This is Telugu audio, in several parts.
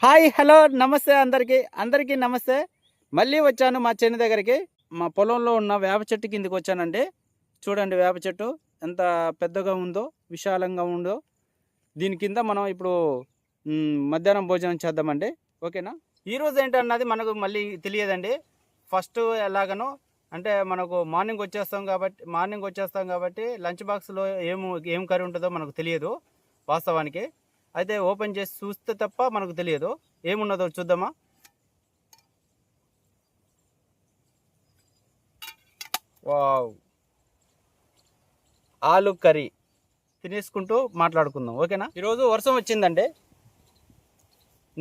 హాయ్ హలో నమస్తే అందరికీ నమస్తే. మళ్ళీ వచ్చాను మా చేను దగ్గరికి. మా పొలంలో ఉన్న వేప చెట్టు కిందకి వచ్చానండి. చూడండి వేప చెట్టు ఎంత పెద్దగా ఉందో, విశాలంగా ఉందో. దీని కింద మనం ఇప్పుడు మధ్యాహ్నం భోజనం చేద్దామండి. ఓకేనా? ఈరోజు ఏంటన్నది మనకు మళ్ళీ తెలియదండి. ఫస్ట్ ఎలాగనో అంటే మనకు మార్నింగ్ వచ్చేస్తాం కాబట్టి లంచ్ బాక్స్లో ఏం కర్రీ ఉంటుందో మనకు తెలియదు వాస్తవానికి. అయితే ఓపెన్ చేసి చూస్తే తప్ప మనకు తెలియదు ఏమున్నదో. చూద్దామా? వావ్, ఆలు కర్రీ తినేసుకుంటూ మాట్లాడుకుందాం. ఓకేనా? ఈరోజు వర్షం వచ్చిందండి.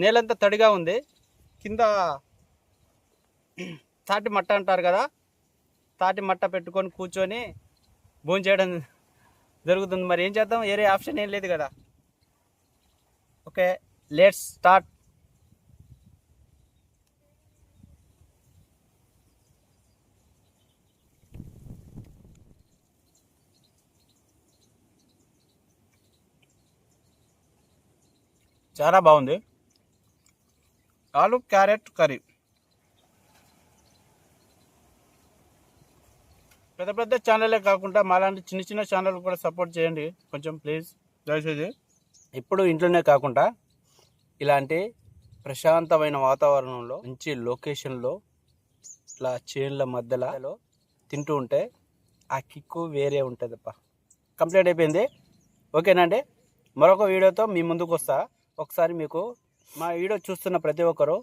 నేలంతా తడిగా ఉంది. కింద తాటి మట్ట అంటారు కదా, తాటి మట్ట పెట్టుకొని కూర్చొని భోంచేయడం జరుగుతుంది. మరి ఏం చేద్దాం, వేరే ఆప్షన్ ఏం లేదు కదా. Okay, let's start. చాలా బాగుంది. ఆలు క్యారెట్ కర్రీ. పెద్ద పెద్ద ఛానలే కాకుండా మాలాంటి చిన్న చిన్న ఛానల్ కూడా సపోర్ట్ చేయండి కొంచెం ప్లీజ్, దయచేసి. ఇప్పుడు ఇంట్లోనే కాకుండా ఇలాంటి ప్రశాంతమైన వాతావరణంలో, మంచి లొకేషన్లో, ఇట్లా చేన్ల మధ్యలో తింటూ ఉంటే ఆ కిక్కు వేరే ఉంటుందప్ప. కంప్లీట్ అయిపోయింది. ఓకేనండి, మరొక వీడియోతో మీ ముందుకు వస్తా. ఒకసారి మీకు మా వీడియో చూస్తున్న ప్రతి ఒక్కరూ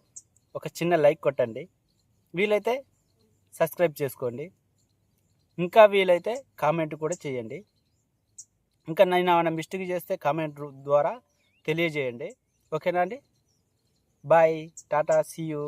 ఒక చిన్న లైక్ కొట్టండి, వీలైతే సబ్స్క్రైబ్ చేసుకోండి, ఇంకా వీలైతే కామెంట్ కూడా చేయండి. ఇంకా నేను ఏమైనా మిస్టేక్ చేస్తే కామెంట్ ద్వారా తెలియజేయండి. ఓకేనా అండి? Bye, tata, see you.